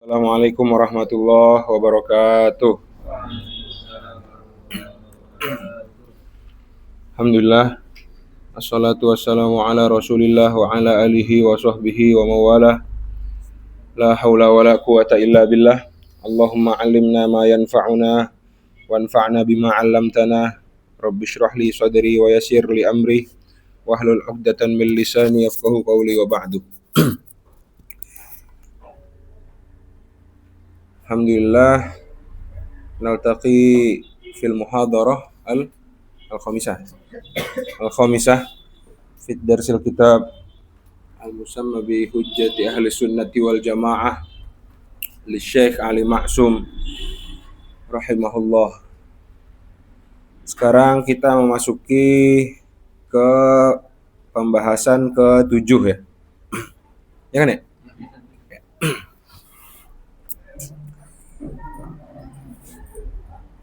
Assalamualaikum warahmatullahi wabarakatuh. Alhamdulillah. Assalatu wassalamu ala rasulillah wa ala alihi wa sahbihi wa mawalah. La hawla wa la quwata illa billah. Allahumma alimna ma yanfa'una wanfa'na bima 'allamtana. Rabbi shrah li sadri wa yassir li amri wahlul 'uqdatan min lisani yafqahu qawli wa ba'du. Alhamdulillah naltaqi fil muhadarah al-khamisah fi darsil kitab al-musamma bi hujjati ahli sunnati wal jamaah li Syekh Ali Ma'sum rahimahullah. Sekarang kita memasuki ke pembahasan ke-7 ya. Ya kan ya?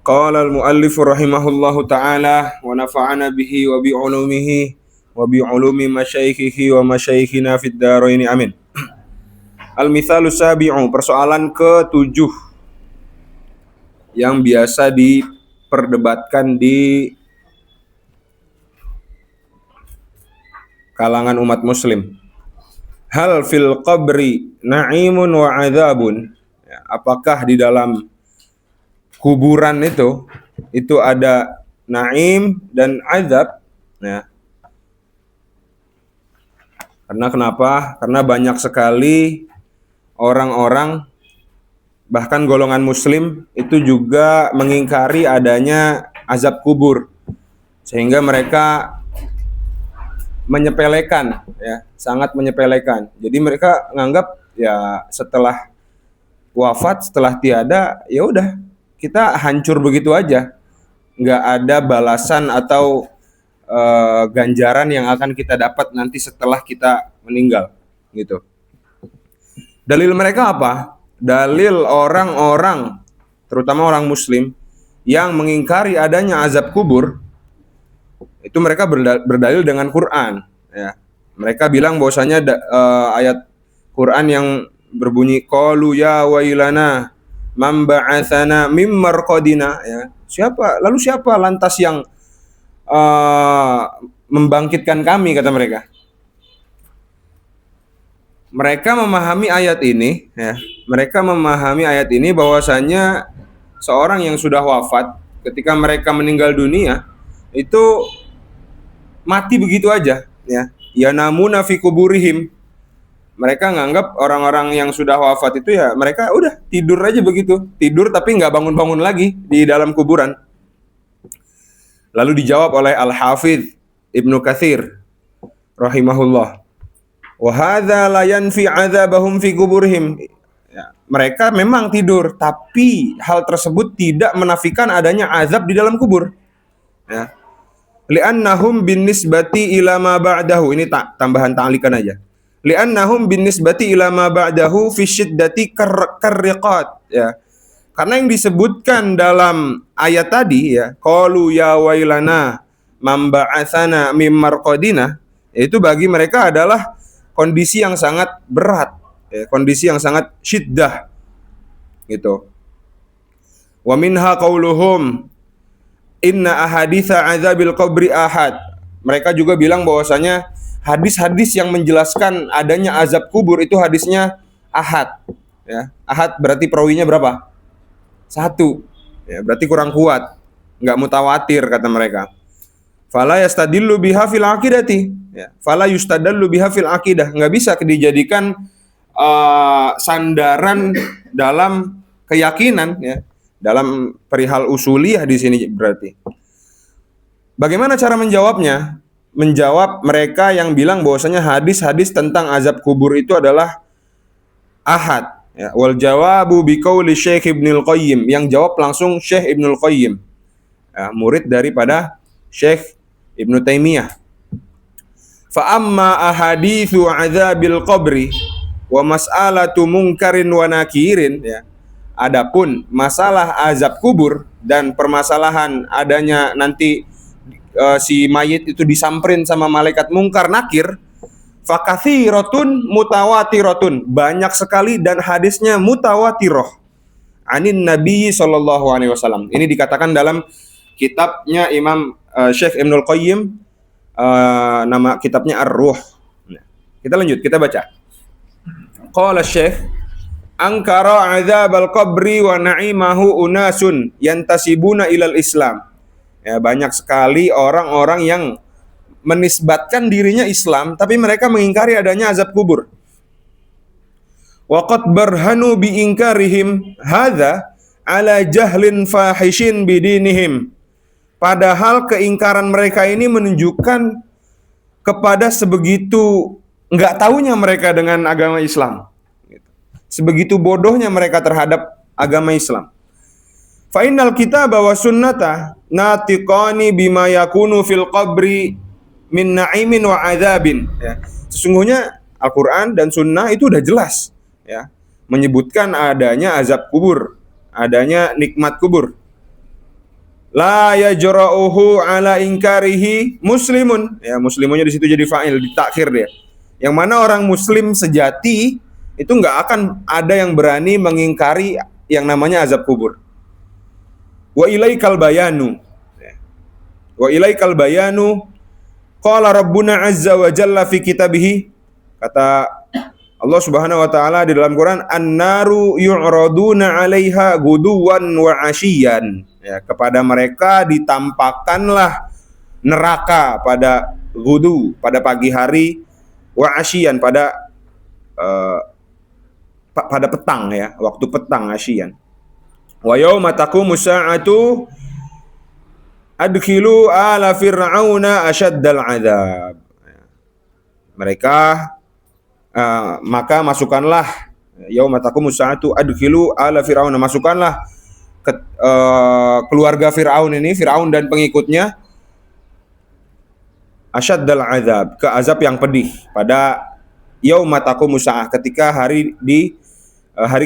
Qala al-muallif rahimahullahu ta'ala wa nafa'ana bihi wa bi ulumihi wa bi ulumi masyaikhihi wa masyaikhina fid dharain amin. Al-mithalu sabi'u, persoalan ke-7 yang biasa diperdebatkan di kalangan umat muslim. Hal fil qabri na'imun wa 'adzabun? Apakah di dalam kuburan itu ada naim dan azab ya. Karena kenapa? Karena banyak sekali orang-orang bahkan golongan muslim itu juga mengingkari adanya azab kubur, sehingga mereka menyepelekan ya, sangat menyepelekan. Jadi mereka menganggap ya setelah wafat, setelah tiada, ya udah kita hancur begitu aja, nggak ada balasan atau ganjaran yang akan kita dapat nanti setelah kita meninggal gitu. Dalil mereka apa? Dalil orang-orang, terutama orang muslim yang mengingkari adanya azab kubur, itu mereka berdalil dengan Quran ya. Mereka bilang bahwasanya ayat Quran yang berbunyi qalu ya wailana man ba'atsana mim marqadina ya. Lalu siapa lantas yang membangkitkan kami, kata mereka. Mereka memahami ayat ini ya. Mereka memahami ayat ini bahwasanya seorang yang sudah wafat ketika mereka meninggal dunia itu mati begitu aja ya. Yanamuna fi kuburihim. Mereka nganggap orang-orang yang sudah wafat itu ya mereka udah tidur aja begitu. Tidur tapi nggak bangun-bangun lagi di dalam kuburan. Lalu dijawab oleh Al-Hafidz Ibnu Katsir rahimahullah. Wa hadza la yanfi 'adzabahum fi kuburihim. Ya, mereka memang tidur, tapi hal tersebut tidak menafikan adanya azab di dalam kubur. Ya. Li'annahum binisbati ila ma ba'dahu. Ini tambahan ta'likan aja. Li'annahum binisbati ila ma ba'dahu fi syiddati karriqat ya. Karena yang disebutkan dalam ayat tadi ya, qalu ya wailana man ba'atsana mim marqadina, itu bagi mereka adalah kondisi yang sangat berat ya, kondisi yang sangat syiddah gitu. Wa minha qauluhum inna ahaditsa azabil qabri ahad. Mereka juga bilang bahwasanya hadis-hadis yang menjelaskan adanya azab kubur itu hadisnya ahad ya. Ahad berarti perawinya berapa? 1 ya, berarti kurang kuat, nggak mutawatir kata mereka. Fala yastadillu biha fil aqidati ya. Fala yustadallu biha fil aqidah, nggak bisa dijadikan sandaran dalam keyakinan ya, dalam perihal usuliyah di sini berarti. Bagaimana cara menjawabnya? Menjawab mereka yang bilang bahwasanya hadis-hadis tentang azab kubur itu adalah ahad ya. Wal jawabu biqauli Syekh Ibnul Qayyim, yang jawab langsung Syekh Ibnul Qayyim ya, murid daripada Syekh Ibnu Taimiyah. Fa amma ahaditsu azabil qabri wa mas'alatu munkarin wa nakirin ya. Adapun masalah azab kubur dan permasalahan adanya nanti si mayit itu disamperin sama malaikat mungkar nakir, Fakatsiratun mutawatiratun, banyak sekali dan hadisnya mutawatirah. Anin Nabi sallallahu alaihi wasallam. Ini dikatakan dalam kitabnya Imam Syekh Ibnul Qayyim, nama kitabnya Ar-Ruh. Nah, kita lanjut, kita baca. Qala Syekh, angkara adzabal qabri wa na'imahu unasun yantasibuna ilal Islam. Ya, banyak sekali orang-orang yang menisbatkan dirinya Islam tapi mereka mengingkari adanya azab kubur. Wa qad barhanu bi inkarihim hadza ala jahlin fahishin bidinihim. Padahal keingkaran mereka ini menunjukkan kepada sebegitu enggak tahunya mereka dengan agama Islam. Sebegitu bodohnya mereka terhadap agama Islam. Fa innal kitaba wa sunnata natiqani bima yakunu fil qabri min na'imin wa adzabin. Ya. Sesungguhnya Al-Qur'an dan sunnah itu udah jelas, ya, menyebutkan adanya azab kubur, adanya nikmat kubur. La yajra'uhu ala inkarihi muslimun. Ya, muslimunnya di situ jadi fa'il, ditakhir dia. Yang mana orang muslim sejati itu nggak akan ada yang berani mengingkari yang namanya azab kubur. Wa ilaikal bayanu. Wa ilaikal bayanu. Qala Rabbuna azza wa jalla fi kitabihi. Kata Allah Subhanahu wa taala di dalam Quran, an-naru yu'raduna 'alaiha guduwan wa 'asyiyan. Ya, kepada mereka ditampakkanlah neraka pada gudu, pada pagi hari, wa 'asyiyan, pada petang, ya, waktu petang, 'asyiyan. Wa yauma taqumu sa'atu adkhilu ala fir'auna asyaddal adzab. Mereka maka masukkanlah, yauma taqumu sa'atu adkhilu ala fir'auna, masukkanlah keluarga Fir'aun ini, Fir'aun dan pengikutnya, asyaddal adzab, ke azab yang pedih pada yauma taqumu sa'ah, ketika hari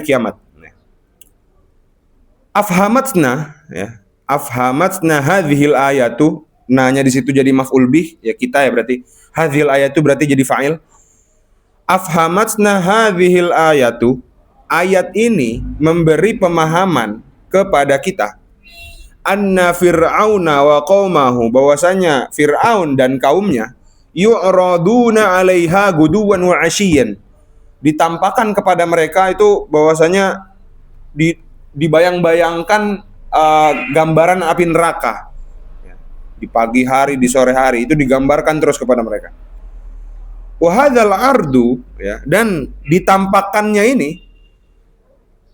kiamat. Afhamatna, ya. Afhamatna hadhil ayatu, nanya di situ jadi maf'ul bih, ya kita ya berarti. Hadhil ayatu berarti jadi fa'il. Afhamatna hadhil ayatu, ayat ini memberi pemahaman kepada kita. Anna fir'auna wa qaumahu, bahwasanya Fir'aun dan kaumnya, yu'raduna 'alaiha guduwan wa 'ashiyyan, ditampakkan kepada mereka itu bahwasanya dibayang-bayangkan gambaran api neraka, di pagi hari, di sore hari, itu digambarkan terus kepada mereka. Wahadzal ardu, ya, dan ditampakkannya ini,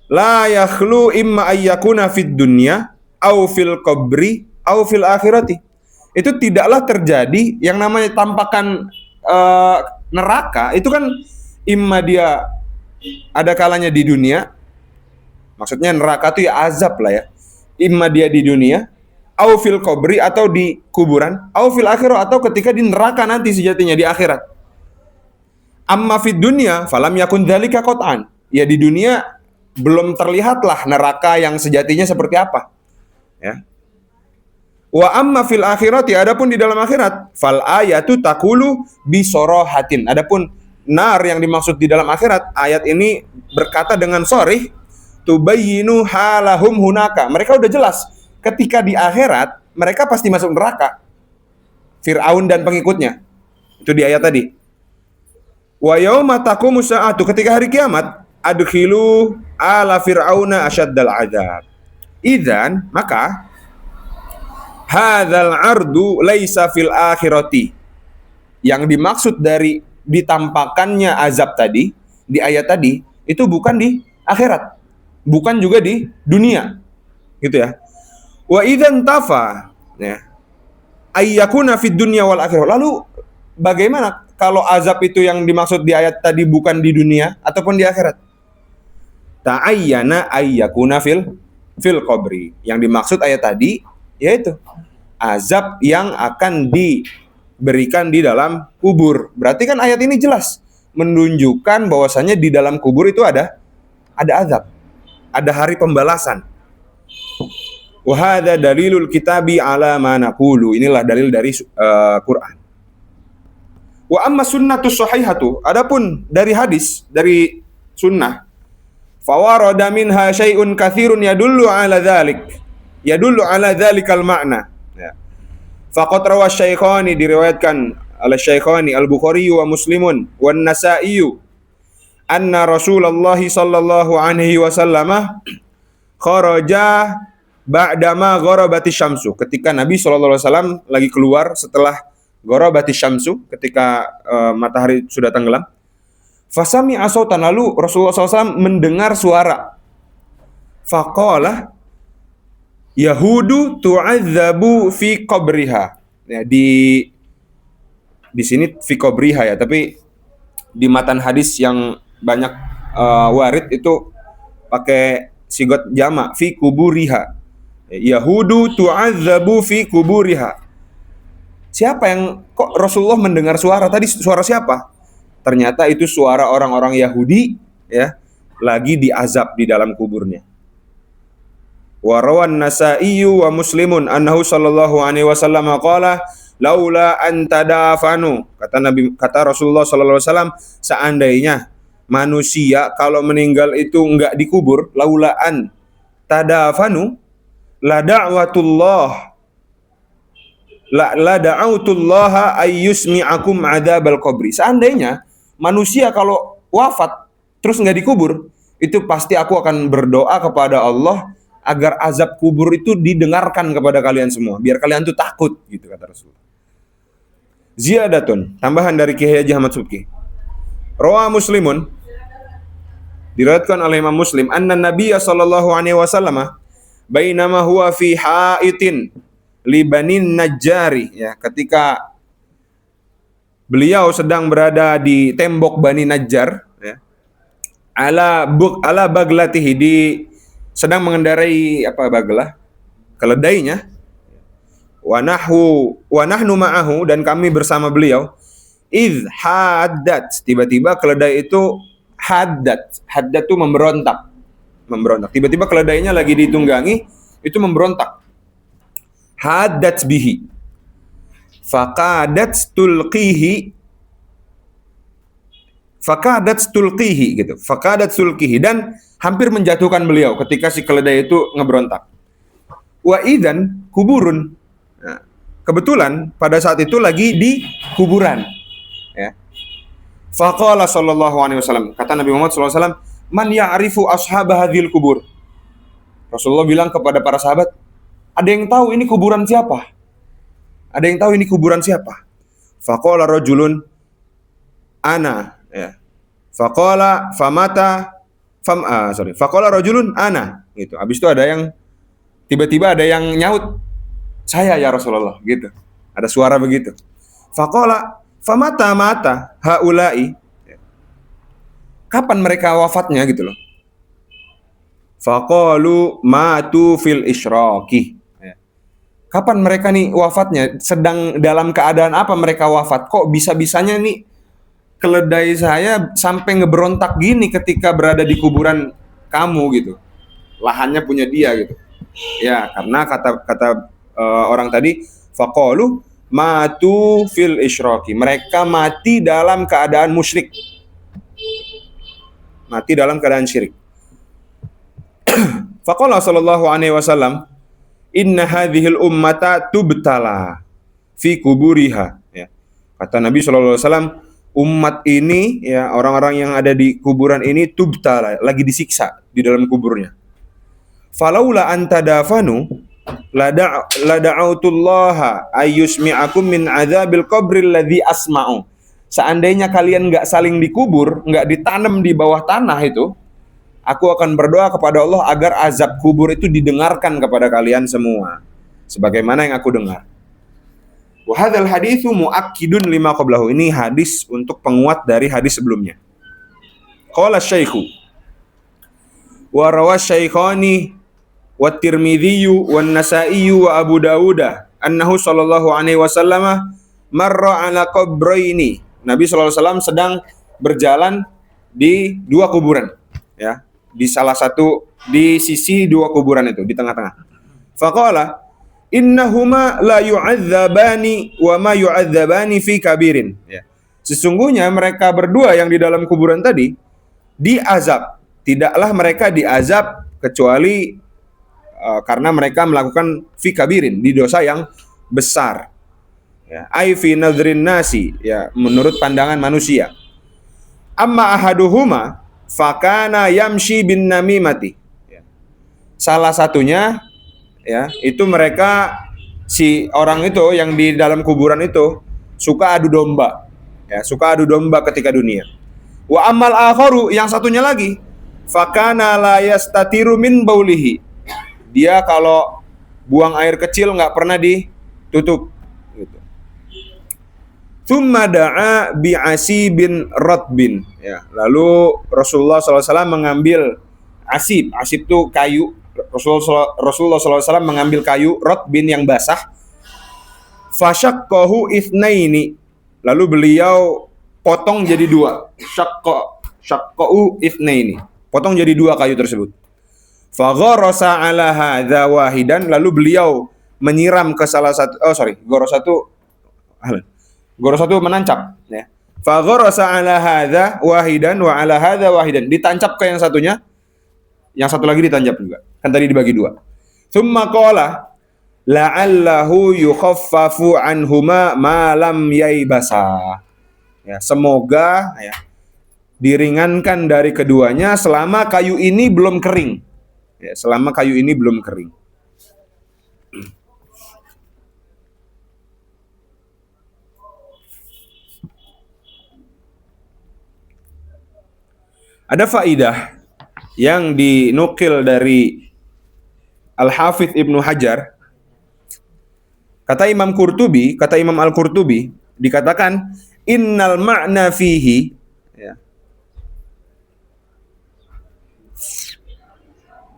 la yakhlu imma ayyakuna fid dunya au fil qabri au fil akhirati. Itu tidaklah terjadi yang namanya tampakan neraka, itu kan imma dia ada kalanya di dunia, maksudnya neraka itu ya azab lah, ya. Imma dia di dunia, au fil qabri, atau di kuburan, au fil akhirah, atau ketika di neraka nanti sejatinya di akhirat. Amma fid dunya falam yakun dzalika qat'an. Ya, di dunia belum terlihatlah neraka yang sejatinya seperti apa. Ya. Wa amma fil akhirati, adapun di dalam akhirat, fal ayatu taqulu bi sarahatin. Adapun nar yang dimaksud di dalam akhirat, ayat ini berkata dengan sharih, tubayyinu halahum hunaka. Mereka udah jelas ketika di akhirat mereka pasti masuk neraka. Fir'aun dan pengikutnya. Itu di ayat tadi. Wa yauma taqumu sa'atu, ketika hari kiamat, adkhilu ala fir'auna asyaddal adzab. Idzan, maka hadzal ardu laisa fil akhirati. Yang dimaksud dari ditampakkannya azab tadi di ayat tadi itu bukan di akhirat, bukan juga di dunia, gitu ya. Wa idzan tafa, ya, ayyakuna fid dunya wal akhirah. Lalu bagaimana kalau azab itu yang dimaksud di ayat tadi bukan di dunia ataupun di akhirat? Ta'ayyana ayyakuna fil qabri. Yang dimaksud ayat tadi yaitu azab yang akan diberikan di dalam kubur. Berarti kan ayat ini jelas menunjukkan bahwasanya di dalam kubur itu ada azab, ada hari pembalasan. Wa hadza dalilul kitabi ala ma naqulu. Inilah dalil dari Quran. Wa amma sunnatus sahihatu, adapun dari hadis, dari sunnah, fawarada minha syai'un katsirun yadullu ala dzalik. Yadullu ala dzalikal ma'na. Ya. Faqad rawa Syaikhani, diriwayatkan oleh Syaikhani Al-Bukhari wa Muslimun wan Nasa'i anna Rasulullah sallallahu alaihi wasallam kharaja ba'dama gharabati syamsu. Ketika Nabi sallallahu alaihi wasallam lagi keluar setelah gharabati syamsu, ketika matahari sudah tenggelam. Fasami asautan, lalu Rasulullah SAW mendengar suara. Faqala Yahudu tu'adzabu fi qabriha. Ya, di sini fi qabriha ya, tapi di matan hadis yang banyak warid itu pakai sigot jamak fi kuburiha. Yahudu tu'adzabu fi kuburiha. Siapa yang, kok Rasulullah mendengar suara tadi? Suara siapa? Ternyata itu suara orang-orang Yahudi ya, lagi diazab di dalam kuburnya. Wa rawan Nasa'i wa Muslimun annahu sallallahu alaihi wasallam qala laula an tadafanu. Kata Rasulullah sallallahu alaihi wasallam, seandainya manusia kalau meninggal itu enggak dikubur, laula an tadafanu la da'watullah la da'autullaha ayyusmi'akum adzabal qabri. Seandainya manusia kalau wafat terus nggak dikubur, itu pasti aku akan berdoa kepada Allah agar azab kubur itu didengarkan kepada kalian semua, biar kalian tuh takut, gitu kata Rasulullah. Ziyadatun, tambahan dari Kiai Haji Ahmad Subki. Rawa Muslimun, diriwayatkan oleh Imam Muslim, anna Nabiyya sallallahu alaihi wasallam bainama huwa fi haitin li Banin Najjari, ya, ketika beliau sedang berada di tembok Bani Najjar, ya, ala baglatihi, sedang mengendarai baglah, keledainya, wa nahnu ma'ahu, dan kami bersama beliau, idh haddat, tiba-tiba keledai itu haddat itu memberontak, tiba-tiba keledainya lagi ditunggangi, itu memberontak, haddat bihi, fakadat sulqihi, dan hampir menjatuhkan beliau ketika si keledai itu ngeberontak. Wa idzan kuburun. Nah, kebetulan pada saat itu lagi di kuburan, ya. Faqala sallallahu alaihi wasallam, kata Nabi Muhammad sallallahu alaihi wasallam, man ya'rifu ashab hadhil kubur. Rasulullah bilang kepada para sahabat, ada yang tahu ini kuburan siapa? Ada yang tahu ini kuburan siapa? Faqala rajulun ana, ya. Faqala rajulun ana, gitu. Habis itu tiba-tiba ada yang nyaut, saya ya Rasulullah, gitu. Ada suara begitu. Faqala famata haula'i. Kapan mereka wafatnya, gitu loh. Faqalu matu fil isyraqi. Kapan mereka nih wafatnya? Sedang dalam keadaan apa mereka wafat? Kok bisa-bisanya nih keledai saya sampai ngeberontak gini ketika berada di kuburan kamu, gitu. Lahannya punya dia, gitu. Ya, karena kata orang tadi, faqalu matu fil isyraqi. Mereka mati dalam keadaan musyrik. Mati dalam keadaan syirik. Faqala sallallahu alaihi wasallam, inna hadhil ummata tubtala fi kuburiha, ya. Kata Nabi sallallahu alaihi wasallam, umat ini, ya, orang-orang yang ada di kuburan ini tubtala, lagi disiksa di dalam kuburnya. Falaula anta dafanu la da'autullaha ayyusmi'akum min adzabil qabril ladzi asma'u. Seandainya kalian enggak saling dikubur, enggak ditanam di bawah tanah itu, aku akan berdoa kepada Allah agar azab kubur itu didengarkan kepada kalian semua, sebagaimana yang aku dengar. Wa hadzal haditsu muakkidun lima qablahu. Ini hadis untuk penguat dari hadis sebelumnya. Qala Syaikhu wa rawa Syaikhani wa Tirmidzi wa Nasa'i wa Abu Dawud annahu sallallahu alaihi wasallam marra ala qabraini. Nabi sallallahu alaihi wasallam sedang berjalan di dua kuburan, ya. Di salah satu, di sisi dua kuburan itu, di tengah-tengah. Faqala innahuma la yu'adzabani wa ma yu'adzabani fi kabirin, ya. Sesungguhnya mereka berdua yang di dalam kuburan tadi diazab. Tidaklah mereka diazab kecuali karena mereka melakukan fi kabirin, di dosa yang besar. Ya, ai fi nadrin nasi, ya, menurut pandangan manusia. Amma ahaduhuma fakana yamshi bin namimati. Ya. Salah satunya, ya, itu mereka, si orang itu yang di dalam kuburan itu suka adu domba. Ya, suka adu domba ketika dunia. Wa amal akharu, yang satunya lagi, fakana la yastatiru min baulihi. Dia kalau buang air kecil nggak pernah ditutup. Gitu. Thumma da'a bi'asibin ratbin. Ya, lalu Rasulullah SAW mengambil asib. Asib itu kayu. Rasulullah SAW mengambil kayu ratbin yang basah. Fasyaqqahu itsnaini. Lalu beliau potong jadi dua. Syaqqahu itsnaini. Potong jadi dua kayu tersebut. Fagharasa ala hadza wahidan. Lalu beliau menyiram ke salah satu. Gharasa itu menancap, ya. Fagharasa ala hadza wahidan wa ala hadza wahidan. Ditancap ke yang satunya, yang satu lagi ditancap juga. Kan tadi dibagi dua. Tsumma qala la'allahu yukhaffafu anhuma ma lam yaibasa. Ya, semoga, ya, diringankan dari keduanya selama kayu ini belum kering. Ya, selama kayu ini belum kering. Ada faidah yang dinukil dari Al-Hafidz Ibnu Hajar. Kata Imam Al-Qurtubi, dikatakan innal ma'na fihi, ya,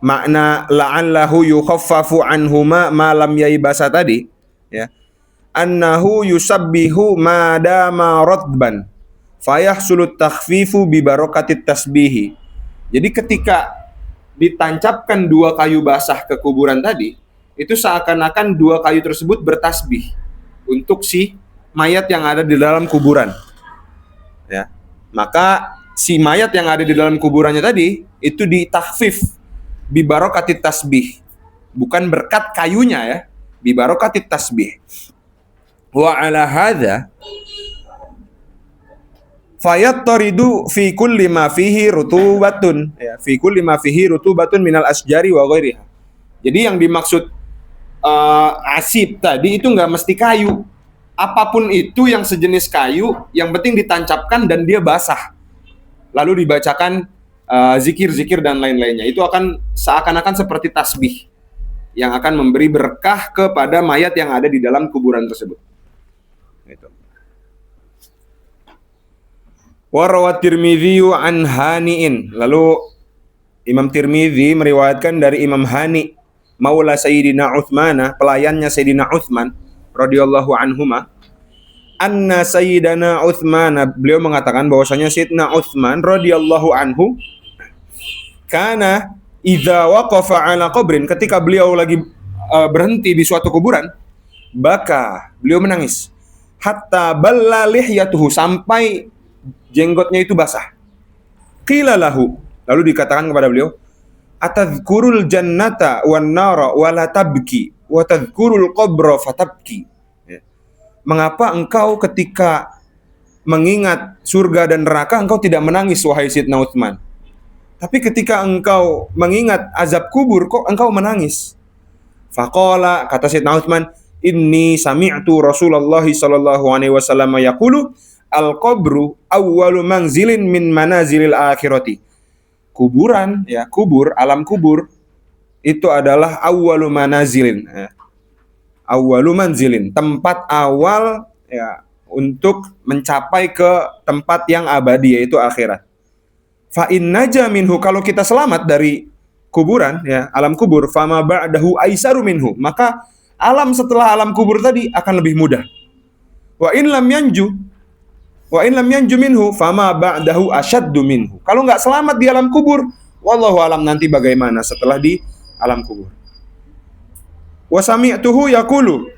makna la'allahu yukhaffafu anhuma ma lam yaibasa tadi, ya, annahu yusabbihu ma dama radban fayahsulut takhfifu bi barakatit tasbihi. Jadi ketika ditancapkan dua kayu basah ke kuburan tadi, itu seakan-akan dua kayu tersebut bertasbih untuk si mayat yang ada di dalam kuburan. Ya. Maka si mayat yang ada di dalam kuburannya tadi itu ditakhfif bi barakatit tasbih. Bukan berkat kayunya, ya. Bi barakatit tasbih. Wa ala hadza fayattaridu fi kulli ma fihi rutubatun, ya, fi kulli ma fihi rutubatun minal asjari wa ghairiha. Jadi yang dimaksud asib tadi itu nggak mesti kayu. Apapun itu yang sejenis kayu, yang penting ditancapkan dan dia basah. Lalu dibacakan zikir-zikir dan lain-lainnya. Itu akan seakan-akan seperti tasbih yang akan memberi berkah kepada mayat yang ada di dalam kuburan tersebut. Itu. Wa rawat Tirmidzi an Hani'in. Lalu Imam Tirmidzi meriwayatkan dari Imam Hani, maula Sayyidina Utsman, pelayannya Sayyidina Utsman radhiyallahu anhuma, anna Sayyidina Utsman, beliau mengatakan bahwasanya Sayyidina Utsman radhiyallahu anhu kana idza waqafa ala qabrin, ketika beliau lagi berhenti di suatu kuburan, baka, beliau menangis, hatta balla lihyatuhu, sampai jenggotnya itu basah. Qila lahu, lalu dikatakan kepada beliau, atadhkurul jannata wan nara wa la tabki wa tadhkurul qabra fatabki. Ya. Mengapa engkau ketika mengingat surga dan neraka engkau tidak menangis, wahai Sayyidina Utsman? Tapi ketika engkau mengingat azab kubur kok engkau menangis? Faqala, kata Sayyidina Utsman, inni sami'tu Rasulullah sallallahu alaihi wasallam yaqulu al-qabru awwalu manzilin min manazilil akhirati. Kuburan, ya, kubur, alam kubur itu adalah awwalu manazilin, ya. Awwalu manzilin, tempat awal, ya, untuk mencapai ke tempat yang abadi, yaitu akhirat. Fa in naja minhu, kalau kita selamat dari kuburan, ya, alam kubur, fama ba'dahu aisaru minhu, maka alam setelah alam kubur tadi akan lebih mudah. Wa in lam yanju minhu fama ba'dahu asyaddu minhu. Kalau nggak selamat di alam kubur, wallahu alam nanti bagaimana setelah di alam kubur. Wa sami'tuhu yaqulu,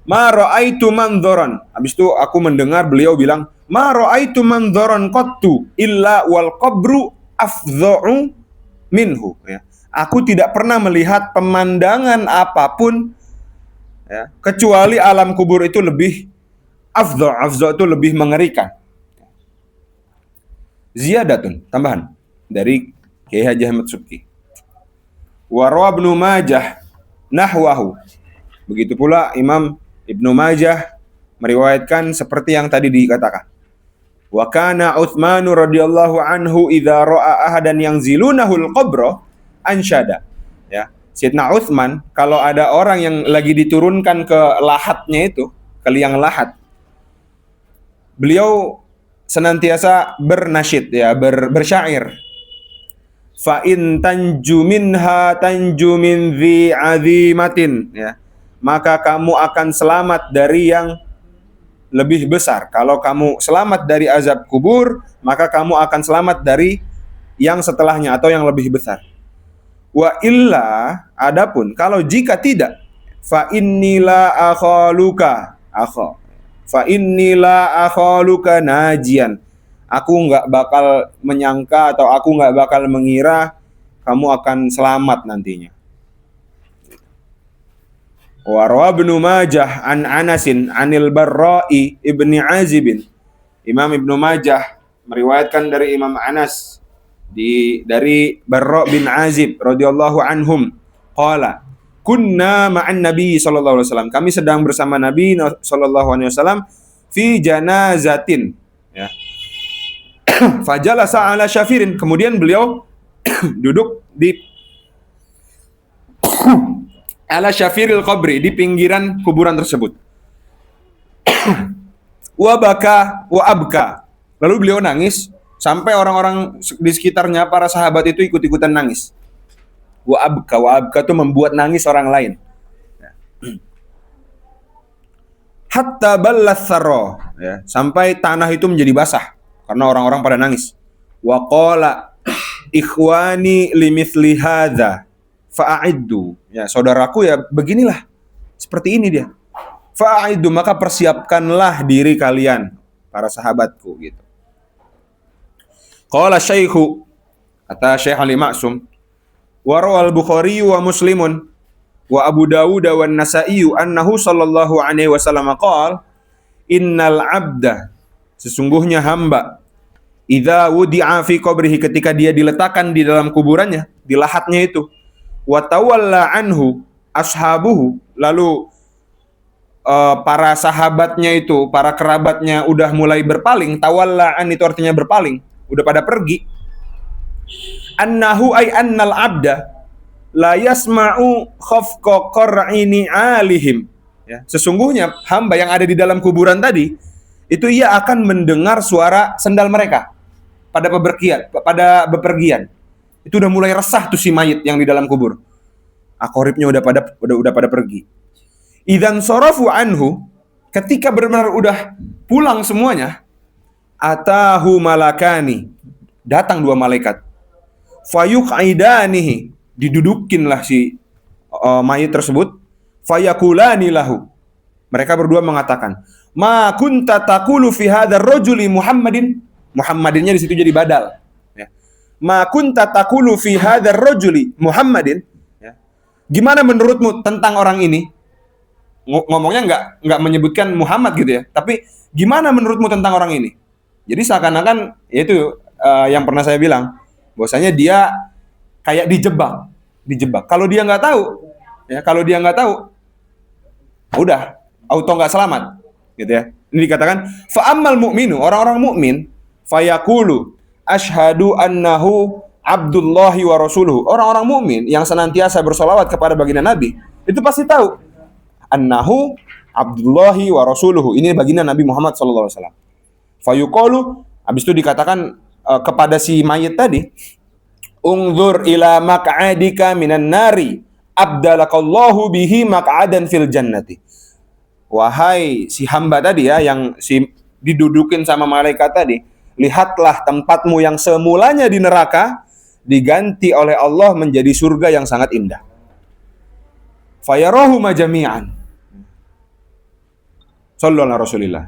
Ma ra'aitu mandharan. Habis itu aku mendengar beliau bilang, ma ra'aitu mandharan qattu illa wal qabru afdha'u minhu. Ya. Aku tidak pernah melihat pemandangan apapun, ya, kecuali alam kubur itu lebih afdha' itu lebih mengerikan. Ziyadatun, tambahan dari Kiai Haji Ahmad Subki. Wa rawa Ibnu Majah nahwahu. Begitu pula Imam Ibnu Majah meriwayatkan seperti yang tadi dikatakan. Wa kana Utsman radhiyallahu anhu idza ra'a ahadan yanzilunahul qabra ansyada. Ya, Sayyidina Utsman kalau ada orang yang lagi diturunkan ke lahatnya itu, ke liang lahat, beliau senantiasa bernasyid, ya, bersyair. Fa in tanju minha tanju min dzi azimatin, ya. Maka kamu akan selamat dari yang lebih besar. Kalau kamu selamat dari azab kubur, maka kamu akan selamat dari yang setelahnya atau yang lebih besar. Wa illa, adapun kalau jika tidak, fa innila akhaluka akha. Fa innila akhaluka najian. Aku nggak bakal menyangka atau aku nggak bakal mengira kamu akan selamat nantinya. Wa rawa Ibnu Majah an Anasin anil Barra'i ibni Azib. Imam Ibnu Majah meriwayatkan dari Imam Anas dari Barra' bin Azib radhiyallahu anhum qala kunna ma'an Nabi sallallahu alaihi wasallam. Kami sedang bersama Nabi sallallahu alaihi wasallam fi janazatin, ya. Fajalasa ala syafirin. Kemudian beliau duduk di ala syafiril qabri, di pinggiran kuburan tersebut. Wa baka wa abka. Lalu beliau nangis sampai orang-orang di sekitarnya, para sahabat itu ikut-ikutan nangis. Wa abka itu membuat nangis orang lain. Hatta ballas sarra, ya, sampai tanah itu menjadi basah karena orang-orang pada nangis. Wa qala ikhwani limithli hadza fa'iddu. Ya, saudaraku, ya beginilah, seperti ini dia. Fa'iddu, maka persiapkanlah diri kalian, para sahabatku, gitu. Qala syaikhu, kata Syekh Ali Ma'sum, wa rawal Bukhari wa Muslimun wa Abu Dawud wa Nasa'i annahu sallallahu alaihi wasallam qala innal abda, sesungguhnya hamba, idza wudi'a fi qabrihi, ketika dia diletakkan di dalam kuburannya, di lahatnya itu, wa tawalla anhu ashabuhu, lalu para sahabatnya itu, para kerabatnya udah mulai berpaling. Tawallaan itu artinya berpaling, udah pada pergi. Annahu ay annal abda la yasma'u khafqa qar'ini alihim, ya, sesungguhnya hamba yang ada di dalam kuburan tadi itu ia akan mendengar suara sendal mereka pada bepergian. Itu udah mulai resah tuh si mayit yang di dalam kubur. Akoribnya udah pada pergi. Idzan sarafu anhu, ketika benar-benar udah pulang semuanya, atahu malakani, datang dua malaikat. Fayuqaidanihi, didudukinlah si mayit tersebut. Fayakulani lahu, mereka berdua mengatakan, ma kunta taqulu fi hadzal rajuli Muhammadin. Muhammadinnya di situ jadi badal, ya. Ma kunta taqulu fi hadzal rajuli Muhammadin, ya. Gimana menurutmu tentang orang ini? Ngomongnya nggak menyebutkan Muhammad gitu, ya, tapi gimana menurutmu tentang orang ini? Jadi seakan-akan, yaitu yang pernah saya bilang, bahwasanya dia kayak dijebak. Kalau dia nggak tahu, udah auto nggak selamat, gitu ya. Ini dikatakan fa ammal mu'minu, orang-orang mukmin, fayaqulu asyhadu annahu abdullahi wa rasuluhu. Orang-orang mukmin yang senantiasa bersolawat kepada baginda Nabi, itu pasti tahu annahu abdullahi wa rasuluhu, ini baginda Nabi Muhammad sallallahu alaihi wasallam. Fayuqalu, habis itu dikatakan kepada si mayit tadi, ungzur ila maq'adika minan nari abdalakallahu bihi maq'adan fil jannati. Wahai si hamba tadi, ya, yang si didudukin sama malaikat tadi, lihatlah tempatmu yang semulanya di neraka diganti oleh Allah menjadi surga yang sangat indah. Fayarahu majami'an. Sallallahu alaihi Rasulillah.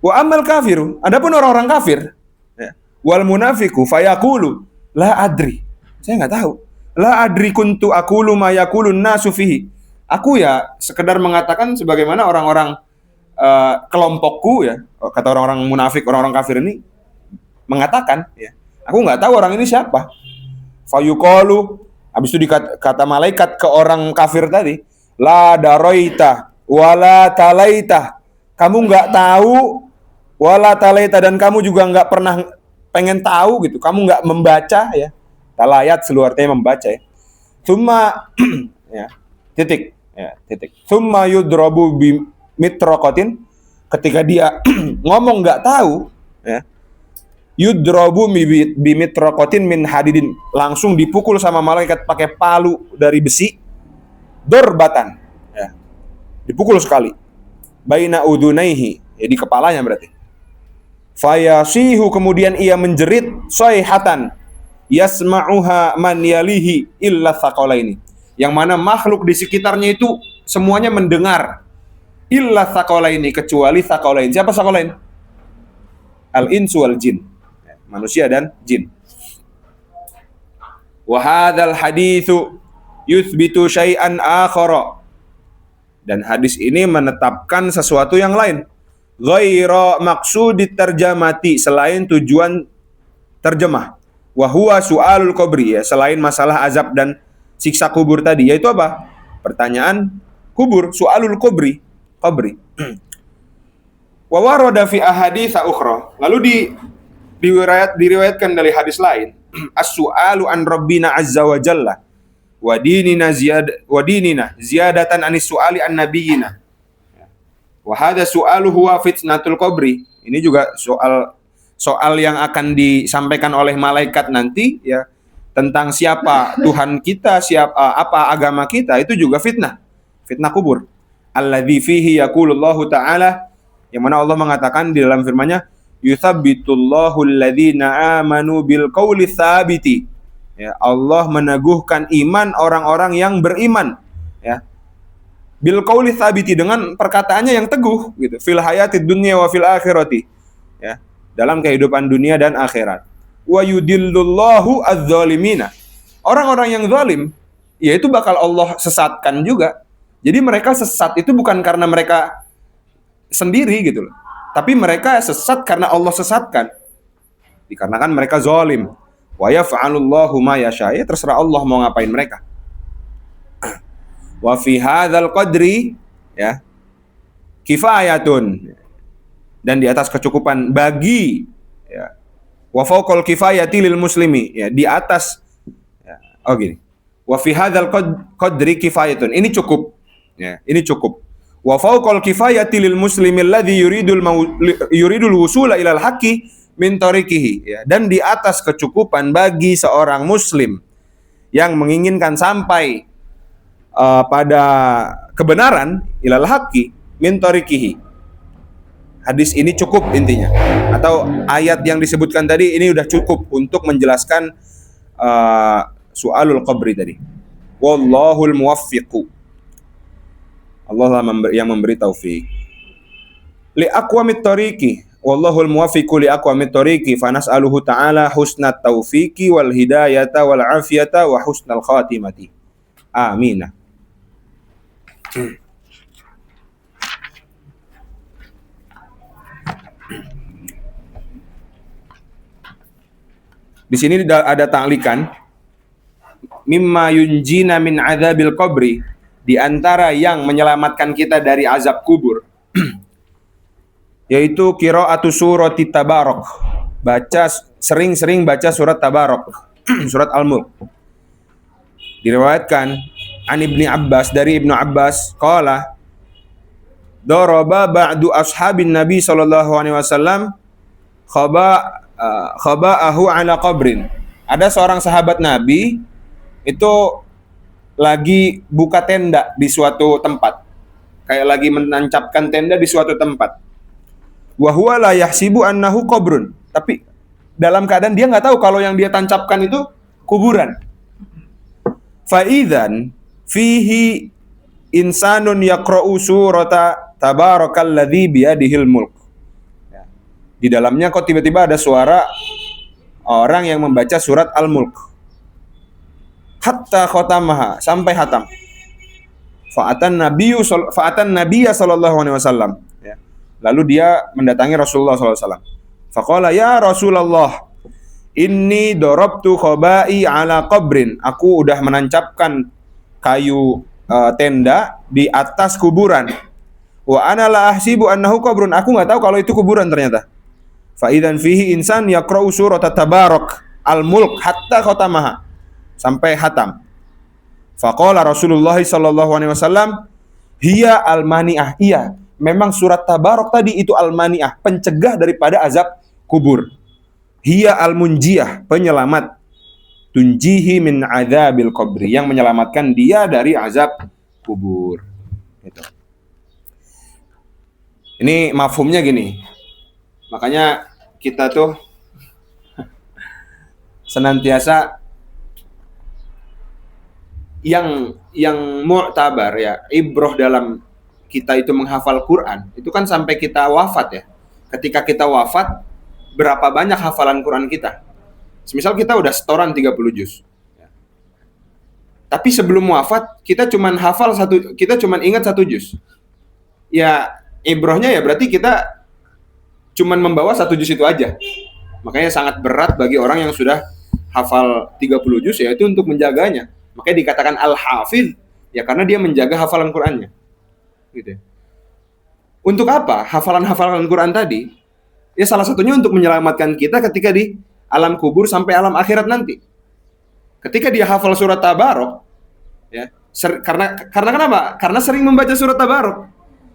Wa amal kafiru, adapun orang-orang kafir, ya, wal munafiku fayaqulu la adri. Saya nggak tahu. La adri kuntu aqulu ma yaqulun nasu fihi. Aku ya sekedar mengatakan sebagaimana orang-orang kelompokku, ya, kata orang-orang munafik, orang-orang kafir ini mengatakan, ya. Aku nggak tahu orang ini siapa. Fayuqalu, habis itu kata malaikat ke orang kafir tadi, la daroita wala talaita. Kamu nggak tahu, wala talaita, dan kamu juga nggak pernah pengen tahu gitu. Kamu nggak membaca, ya. Talayat seluruh artinya membaca, ya. Summa ya, titik, ya, titik. Summa yudrabu bimitrokotin, ketika dia ngomong nggak tahu, ya. Yudrabu bimitrokotin min hadidin, langsung dipukul sama malaikat pakai palu dari besi, dorbatan, ya. Dipukul sekali. Baina udunaihi, ya, di kepalanya berarti. Fayasihu, kemudian ia menjerit, sayhatan yasma'uha man yalihi illa thaqalaini, yang mana makhluk di sekitarnya itu semuanya mendengar, illa thaqalaini, kecuali thaqalain. Siapa thaqalain? Al-insu wal jin, manusia dan jin. Wa hadzal haditsu yuthbitu syai'an akhara, dan hadis ini menetapkan sesuatu yang lain, ghaira maqsudit tarjamati, selain tujuan terjemah. Wa huwa su'alul qabri, ya, selain masalah azab dan siksa kubur tadi, yaitu apa? Pertanyaan kubur, su'alul qabri. Wa warada fi ahadits ukhra, lalu diriwayatkan dari hadis lain, as-su'alu an rabbina azza wa jalla wa dinina ziyadatan anis su'ali an nabiyina. Wa hadha su'alu huwa fitnatul qabri. Ini juga soal yang akan disampaikan oleh malaikat nanti, ya, tentang siapa Tuhan kita, apa agama kita, itu juga fitnah kubur. Alladzi fihi yaqulullahu ta'ala, yang mana Allah mengatakan di dalam firman-Nya, yuthabbitullahu alladhina amanu bil qawli tsabiti. Ya, Allah meneguhkan iman orang-orang yang beriman, ya. Bil qawli tsabiti, dengan perkataannya yang teguh gitu. Fil hayatid dunya wa fil akhirati. Ya, dalam kehidupan dunia dan akhirat. Wa yudillullahu adz-dzalimina. Orang-orang yang zalim, ya, itu bakal Allah sesatkan juga. Jadi mereka sesat itu bukan karena mereka sendiri gitu loh, tapi mereka sesat karena Allah sesatkan. Dikarenakan mereka zalim. Wa yaf'alullahu ma yasha, ya, terserah Allah mau ngapain mereka. Wa fi hadzal qadri, ya, kifayatun, dan di atas kecukupan bagi, ya, wa fawqal kifayati lil muslimi, ya, di atas, ya, gini. Wa fi hadzal qadri kifayatun, ini cukup, ya, ini cukup. Wa fawqal kifayati lil muslimi alladhi yuridul wusula ilal haqqi min tariqihi, ya, dan di atas kecukupan bagi seorang muslim yang menginginkan sampai pada kebenaran, ilal haqqi min tariqihi. Hadis ini cukup intinya, atau ayat yang disebutkan tadi ini udah cukup untuk menjelaskan su'alul qabri tadi. Wallahul muwaffiqu, Allah yang memberi taufik. Li aqwamit tariqi, wallahul muwaffiqu li aqwamit tariqi, fa nas'aluhu ta'ala husnat taufiqi wal hidayata wal afiyata wa husnal khatimati. Amin. Di sini ada ta'likan, mimma yunjina min adzabil qabri, di antara yang menyelamatkan kita dari azab kubur, yaitu qiraatu surati tabarok, sering-sering baca surat tabarok, surat al-mulk. Diriwayatkan an Ibni Abbas, dari Ibnu Abbas, qala daraba ba'du ashabin Nabi sallallahu alaihi wasallam khaba'ahu ala qabrin. Ada seorang sahabat Nabi itu lagi buka tenda di suatu tempat, kayak lagi menancapkan tenda di suatu tempat. Wa huwa la yahsibu annahu qabrun, tapi dalam keadaan dia nggak tahu kalau yang dia tancapkan itu kuburan. Fa idzan fihi insanun yaqra'u surata tabarakalladzi biyadihil mulk. Ya. Di dalamnya kok tiba-tiba ada suara orang yang membaca surat Al-Mulk. Hatta khotamaha, sampai hatam. Fa'atan nabiyya sallallahu alaihi wasallam. Ya. Lalu dia mendatangi Rasulullah sallallahu alaihi wasallam. Faqala ya Rasulullah, inni darabtu khabai ala qabrin. Aku udah menancapkan kayu tenda di atas kuburan. Wa ana la ahsibu annahu qabrun. Aku nggak tahu kalau itu kuburan ternyata. Fa idzan fihi insan yaqra'u surat tabarak al-mulk hatta khatamaha. Sampai hatam. Faqala Rasulullah sallallahu alaihi wasallam, hiya al-mani'ah. Iya, memang surat tabarak tadi itu al-mani'ah, pencegah daripada azab kubur. Hiya al-munjiyah, penyelamat. Tunjihi min adzabil qabri, yang menyelamatkan dia dari azab kubur. Gitu. Ini mafhumnya gini. Makanya kita tuh senantiasa yang mu'tabar ya, ibroh dalam kita itu menghafal Quran, itu kan sampai kita wafat ya. Ketika kita wafat, berapa banyak hafalan Quran kita? Semisal kita udah setoran 30 juz. Tapi sebelum wafat, kita cuman ingat 1 juz. Ya, ibrohnya ya berarti kita cuman membawa 1 juz itu aja. Makanya sangat berat bagi orang yang sudah hafal 30 juz, yaitu untuk menjaganya. Makanya dikatakan al-hafidh, ya karena dia menjaga hafalan Qur'annya. Gitu. Untuk apa hafalan-hafalan Quran tadi? Ya salah satunya untuk menyelamatkan kita ketika di alam kubur sampai alam akhirat nanti. Ketika dia hafal surat Tabarok, ya, karena kenapa? Karena sering membaca surat Tabarok.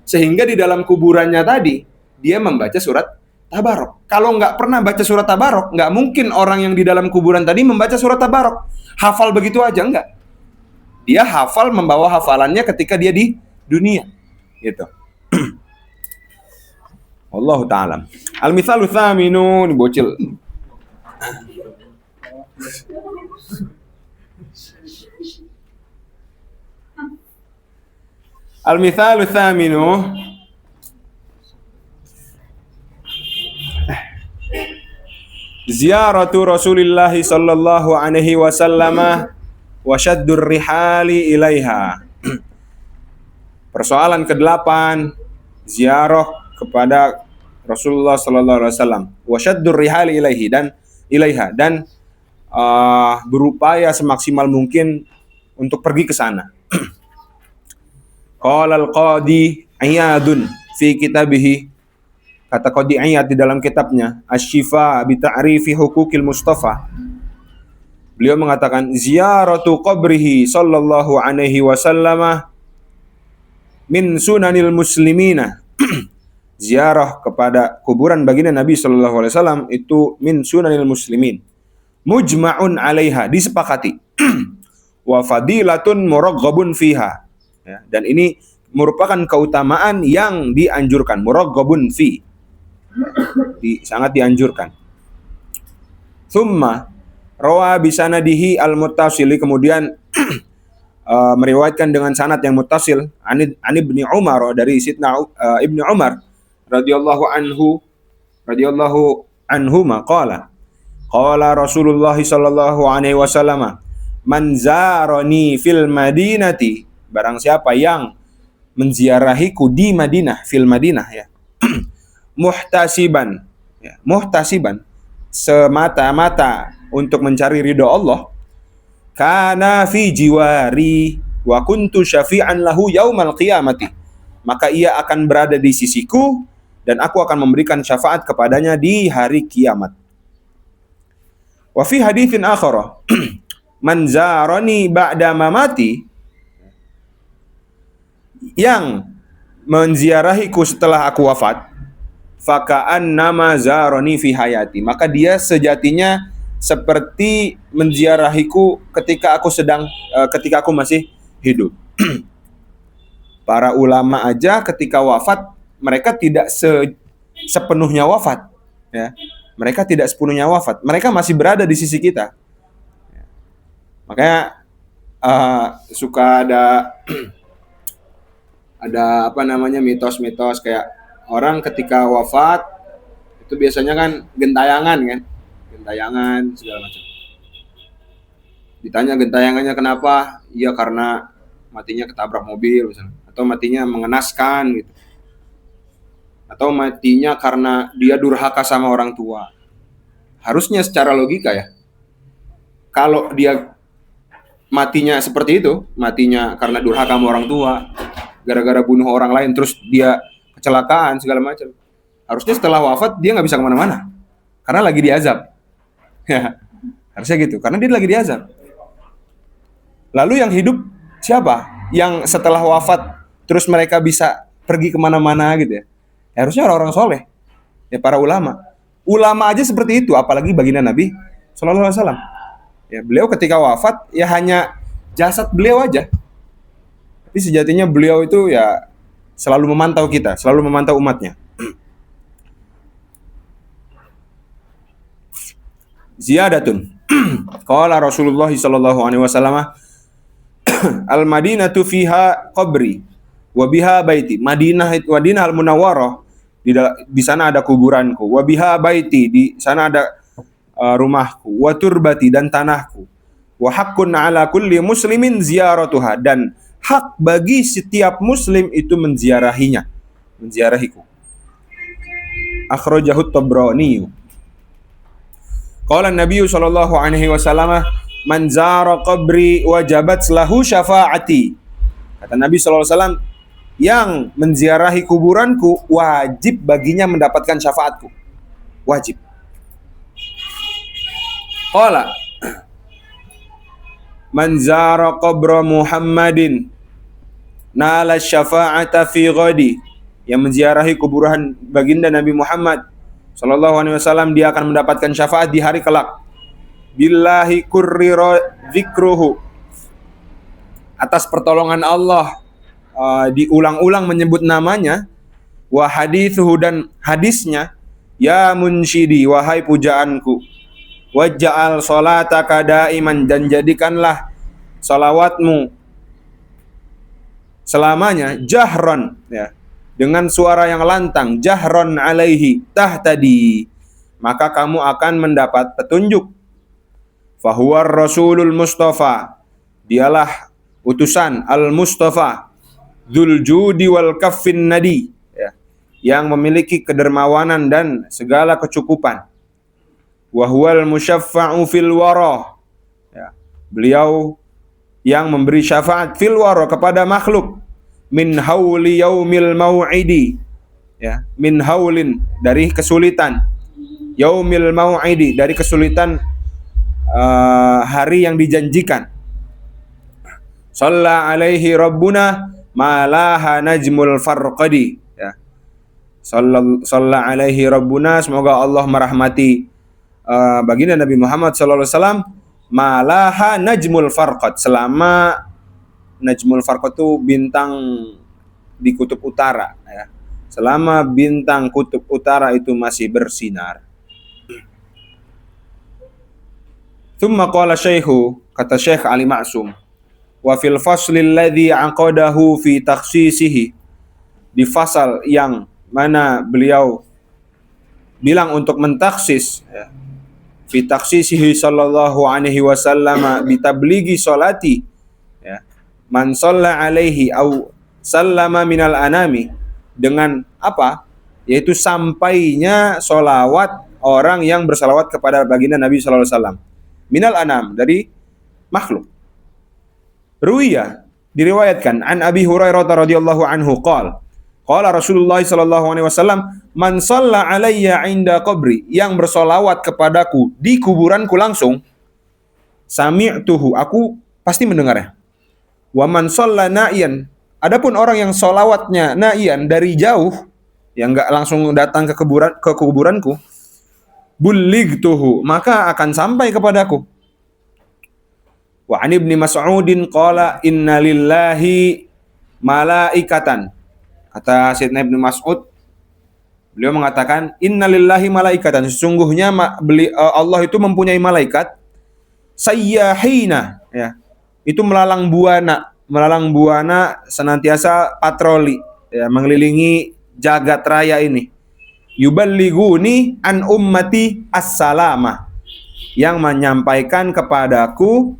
Sehingga di dalam kuburannya tadi, dia membaca surat Tabarok. Kalau nggak pernah baca surat Tabarok, nggak mungkin orang yang di dalam kuburan tadi membaca surat Tabarok. Hafal begitu aja, enggak. Dia hafal membawa hafalannya ketika dia di dunia. Gitu. Wallahu ta'ala. Al-mithalu thaminu, ini bocil. Al-mithalu thaminu, ziyaratu Rasulillah sallallahu alaihi wasallam wa syaddur rihali ilaiha. Persoalan ke-8, ziarah kepada Rasulullah sallallahu alaihi wasallam, wa syaddur rihali ilaiha dan berupaya semaksimal mungkin untuk pergi ke sana. Qala al-Qadi Iyadun fi kitabihi, kata Qadi Iyad di dalam kitabnya Asy-Syifa bi Ta'rifi Huquqil Mustafa. Beliau mengatakan ziyaratu qabrihi sallallahu alaihi wasallam min sunanil muslimina. Ziarah kepada kuburan baginda Nabi sallallahu alaihi wasallam itu min sunanil muslimin. Mujma'un 'alaiha, disepakati. Wa fadilatun muragghabun fiha. Ya, dan ini merupakan keutamaan yang dianjurkan, muragghabun fi. Sangat dianjurkan. Tsumma rawa bi sanadihi al-muttasili, kemudian meriwayatkan dengan sanad yang muttasil an Ibnu Umar, dari Sidna Ibnu Umar radhiyallahu anhuma qala Rasulullah sallallahu alaihi wasallam, man zarani fil madinati, barang siapa yang menziarahiku di Madinah, fil Madinah ya, muhtasiban semata-mata untuk mencari ridho Allah, kana fi jiwari wa kuntu syafi'an lahu yaumal qiyamati, maka ia akan berada di sisiku dan aku akan memberikan syafaat kepadanya di hari kiamat. Wa fi haditsin akhar, man zarani ba'da mamati, yang menziarahiku setelah aku wafat, faka'annama zarani fi hayati, maka dia sejatinya seperti menziarahiku ketika aku masih hidup. Para ulama aja ketika wafat mereka tidak sepenuhnya wafat, ya. Mereka tidak sepenuhnya wafat, mereka masih berada di sisi kita. Makanya suka ada ada apa namanya mitos-mitos kayak orang ketika wafat itu biasanya kan gentayangan kan, gentayangan segala macam. Ditanya gentayangannya kenapa? Iya karena matinya ketabrak mobil misalnya, atau matinya mengenaskan gitu, atau matinya karena dia durhaka sama orang tua. Harusnya secara logika ya, kalau dia matinya seperti itu, matinya karena durhaka sama orang tua, gara-gara bunuh orang lain, terus dia kecelakaan segala macam, harusnya setelah wafat dia nggak bisa kemana-mana, karena lagi diazab. Ya, harusnya gitu, karena dia lagi diazab. Lalu yang hidup siapa? Yang setelah wafat terus mereka bisa pergi kemana-mana gitu ya? Ya harusnya orang-orang soleh, ya para ulama. Ulama aja seperti itu, apalagi baginda Nabi Sallallahu Alaihi Wasallam. Ya, beliau ketika wafat ya hanya jasad beliau aja. Tapi sejatinya beliau itu ya selalu memantau kita, selalu memantau umatnya. Ziyadatun. Qala Rasulullah sallallahu alaihi wasallam, Al-Madinatu fiha qabri wa biha baiti. Madinah Al-Munawwarah, di sana ada kuburanku. Wa biha baiti, di sana ada rumahku. Wa turbati, dan tanahku. Wa haqqun ala kulli muslimin ziyaratuha, dan hak bagi setiap muslim itu menziarahinya, menziarahiku. Akhrajahu Tabrani. Qala Nabi sallallahu alaihi wasallam, man zara qabri wajabat lahu syafaati. Kata Nabi sallallahu alaihi wasallam, yang menziarahi kuburanku wajib baginya mendapatkan syafaatku. Wajib. Qala man zara qabra Muhammadin nala syafa'ata fi ghadi. Yang menziarahi kuburan baginda Nabi Muhammad sallallahu alaihi wasallam, dia akan mendapatkan syafaat di hari kelak. Billahi kurrira dzikruhu, atas pertolongan Allah diulang-ulang menyebut namanya. Wa hadithuhu, dan hadisnya. Ya munsyidi, wahai pujaanku. Waj'al salataka daiman, dan jadikanlah salawatmu selamanya jahron, ya, dengan suara yang lantang. Jahron alaihi tahtadi, maka kamu akan mendapat petunjuk. Fahuwar Rasulul Mustafa, dialah utusan Al-Mustafa, Dzul Judi wal Kaffin Nadi, ya, yang memiliki kedermawanan dan segala kecukupan. Wa huwal musyaffa'u fil wara, ya, beliau yang memberi syafaat fil wara, kepada makhluk. Min hauli yaumil mau'idi, ya, min haulin, dari kesulitan. Yaumil mau'idi, dari kesulitan hari yang dijanjikan. Shalla alaihi rabbuna malaha najmul farqadi, ya. Shalla alaihi rabbuna, semoga Allah merahmati baginda Nabi Muhammad sallallahu alaihi wasallam, malaha najmul farqad, selama najmul farqad itu bintang di kutub utara, ya. Selama bintang kutub utara itu masih bersinar. Thumma qala syekhu, kata Syekh Ali Ma'sum, wa fil fasli alladhi aqadahu fi takhsisihi, di fasal yang mana beliau bilang untuk mentaksis, ya, fi takhsisihi sallallahu alaihi wasallam bi tablighi salati, ya, man shalla alaihi au sallama minal anami, dengan apa? Yaitu sampainya solawat orang yang bersalawat kepada baginda Nabi sallallahu alaihi wasallam. Minal anam, dari makhluk. Ruwiya, diriwayatkan, an Abi Hurairah radhiyallahu anhu qala Rasulullah sallallahu alaihi wasallam, man shalla alayya inda qabri, yang bersolawat kepadaku di kuburanku langsung, sami'tuhu, aku pasti mendengarnya. Wa man shalla na'iyan, adapun orang yang solawatnya na'iyan, dari jauh, yang enggak langsung datang ke kuburanku, bulligtuhu, maka akan sampai kepadaku. Wa an Ibnu Mas'udin qala inna lillahi malaikatan, kata Sayyidina Ibnu Mas'ud, beliau mengatakan inna lillahi malaikatan, sesungguhnya Allah itu mempunyai malaikat sayyahina, ya, itu melalang buana, melalang buana senantiasa patroli, ya, mengelilingi jagat raya ini. Yuballighuni an ummati as-salama, yang menyampaikan kepadaku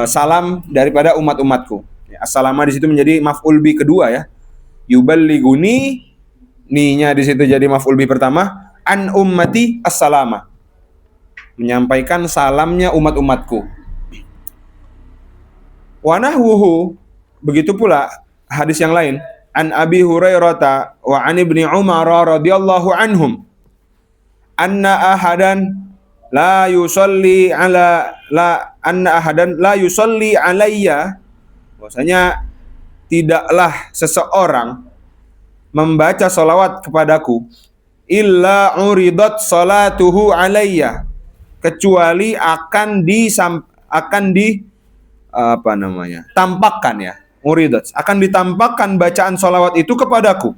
salam daripada umat-umatku. Ya, as-salama di situ menjadi maf'ul bi kedua ya. Yuballighuni, ni-nya di situ jadi maf'ul bi pertama, an ummati as-salama, menyampaikan salamnya umat-umatku. Wa nahwuhu, begitu pula hadis yang lain, an Abi Hurairah wa an Ibni Umar radhiyallahu anhum, anna ahadan la yusalli alayya, bahwasanya tidaklah seseorang membaca salawat kepadaku illa uridat salatuhu alayya, kecuali akan tampakkan ya, uridat, akan ditampakkan bacaan salawat itu kepadaku,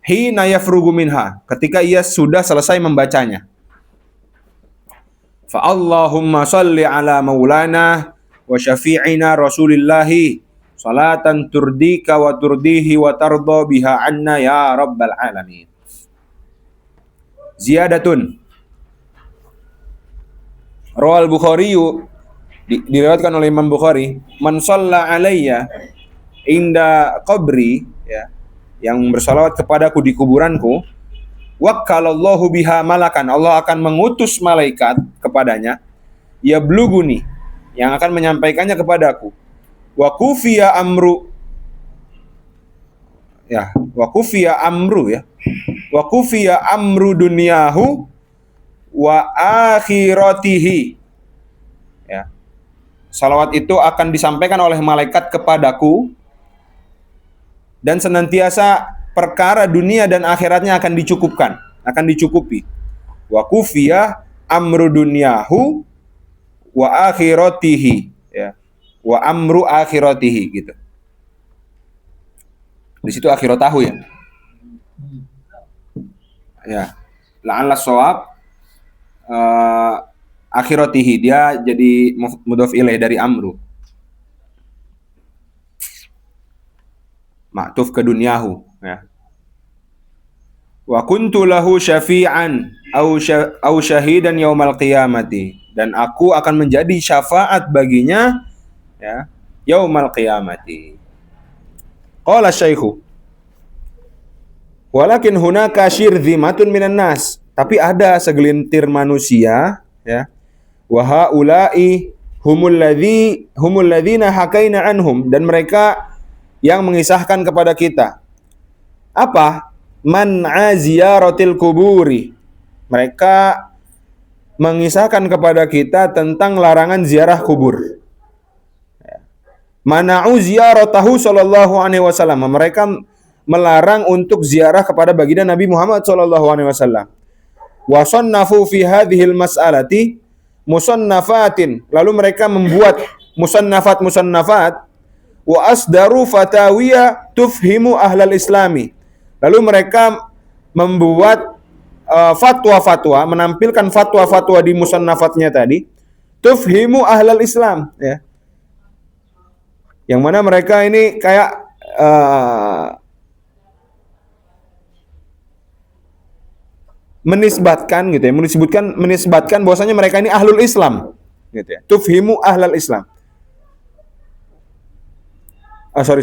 hina yafrugu minha, ketika ia sudah selesai membacanya. Fa Allahumma salli ala maulana wa syafi'ina rasulillahi salatan turdika wa turdihi wa tardha biha anna ya rabbal alamin. Ziyadatun, rawal Bukhari, diriwayatkan oleh Imam Bukhari, man shalla alayya inda qabri, ya, yang bersalawat kepadaku di kuburanku, wakkalallahu biha malakan, Allah akan mengutus malaikat kepadanya, ya bluguni, yang akan menyampaikannya kepadaku, wa kufiya amru, ya, wa kufiya amru, ya, wa kufiya amru dunyahu wa akhiratihi, ya, salawat itu akan disampaikan oleh malaikat kepadaku dan senantiasa perkara dunia dan akhiratnya akan dicukupkan, akan dicukupi. Wa kufiya amru dunyahu wa akhiratihi, ya, wa amru akhiratihi, gitu. Di situ akhiratahu ya. Ya, la'alla shawab, akhiratihi, dia jadi mudhof ilaih dari amru, ma'tuf ke dunyahu, ya. Wa kuntu lahu syafi'an au syahidan yaumal qiyamati, dan aku akan menjadi syafaat baginya, ya, yaumal qiyamati. Qala syaikhu, walakin hunaka syirzimatun minan nas, tapi ada segelintir manusia, ya, wa haula'i humul ladzina hakaina anhum, dan mereka yang mengisahkan kepada kita apa? Man aziyaratil kuburi, mereka mengisahkan kepada kita tentang larangan ziarah kubur. Mana'u ziyaratahu sallallahu alaihi wasallam, mereka melarang untuk ziarah kepada baginda Nabi Muhammad sallallahu alaihi wasallam. Wa sannafu fi hadhil mas'alati musannafatin, lalu mereka membuat musannafat wa asdaru fatawiya tufhimu ahlal islami, lalu mereka membuat fatwa-fatwa, menampilkan fatwa-fatwa di musannafatnya tadi, tufhimu ahlal Islam, ya, yang mana mereka ini kayak menisbatkan gitu ya, menisbatkan bahwasanya mereka ini ahlul Islam, gitu ya. Tufhimu ahlal Islam. Sorry.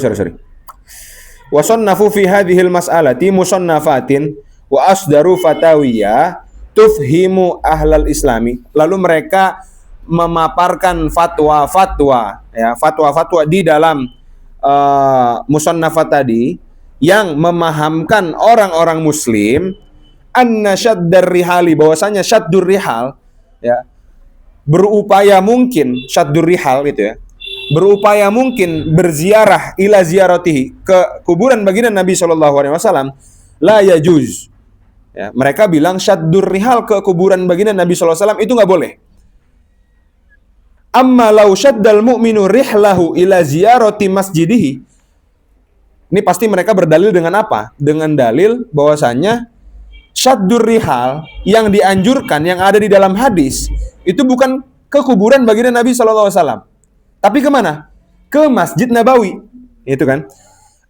Wasannafu fi hadhil mas'alati musannafatin wa asdaru fatawiya tufhimu ahlal islami, lalu mereka memaparkan fatwa-fatwa, ya, fatwa-fatwa di dalam musannafat tadi yang memahamkan orang-orang muslim anna syaddar rihali, bahwasanya syaddur rihal, ya, berupaya mungkin, syaddur rihal gitu ya, berupaya mungkin berziarah ila ziyaratihi, ke kuburan baginda Nabi SAW, la yajuz, ya, mereka bilang syaddur rihal ke kuburan baginda Nabi SAW itu nggak boleh. Amma law syaddal mu'minu rihlahu ila ziyarati masjidihi, ini pasti mereka berdalil dengan apa? Dengan dalil bahwasanya syaddur rihal yang dianjurkan, yang ada di dalam hadis itu bukan ke kuburan baginda Nabi SAW, Tapi kemana? Ke Masjid Nabawi. Itu kan.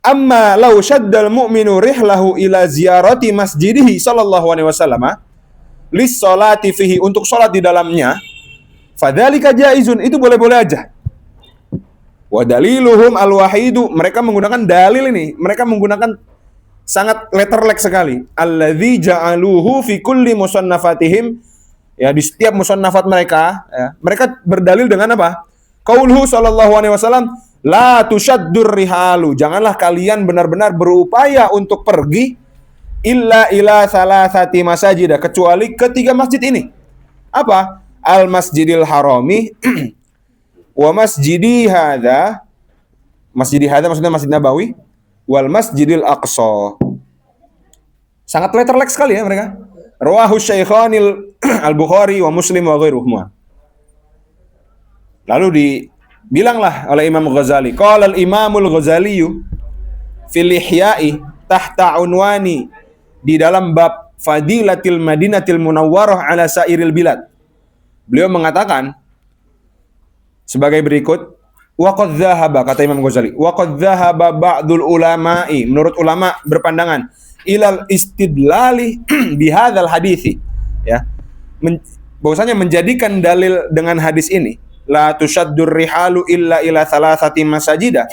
Amma law syaddal mu'minu rihlahu ila ziyarati masjidihi sallallahu alaihi wasallam lis salati fihi, untuk salat di dalamnya, fadzalika jaizun, itu boleh-boleh aja. Wa daliluhum al-wahidu, mereka menggunakan dalil ini, mereka menggunakan sangat letterlek sekali. Alladzi ja'aluhu fi kulli musannafatihim, ya, di setiap musannafat mereka, ya, mereka berdalil dengan apa? Qauluhu sallallahu alaihi wasallam, la tushaddur rihalu, janganlah kalian benar-benar berupaya untuk pergi illa ila salasati masajid, kecuali ketiga masjid ini. Apa? Al Masjidil Harami wa masjidi hadza, maksudnya Masjid Nabawi, wal Masjidil Aqsa. Sangat letterlek sekali ya mereka. Rawahu Syaikhanil Al-Bukhari wa Muslim wa ghairuhuma. Lalu dibilanglah oleh Imam Ghazali, qala al-Imamul Ghazali fil Ihya'i tahta unwani, di dalam bab Fadilatil Madinatil Munawwarah ala sairil bilad. Beliau mengatakan sebagai berikut, waqad dzahaba, kata Imam Ghazali, waqad dzahaba ba'dul ulama'i, menurut ulama berpandangan, ilal istidlali bihadzal hadithi, ya, bahwasanya menjadikan dalil dengan hadis ini, la tushaddur rihalu illa ila thalathati masajida,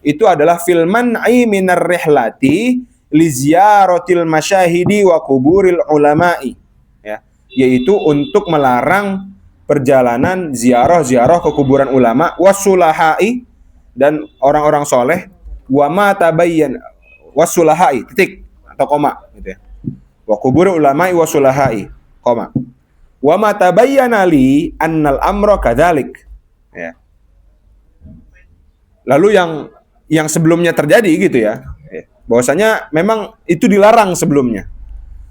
itu adalah fil man'i minar rihlati li ziyaratil masyahidi wa kuburil ulama'i, ya, yaitu untuk melarang perjalanan ziarah ke kuburan ulama, wasulahai, dan orang-orang soleh, wa ma tabayyan, wasulahai, titik atau koma gitu ya, wa kuburul ulama'i wasulahai, koma, wa ma tabayyana li annal amra kadzalik, ya. Lalu yang sebelumnya terjadi gitu ya, bahwasanya memang itu dilarang sebelumnya.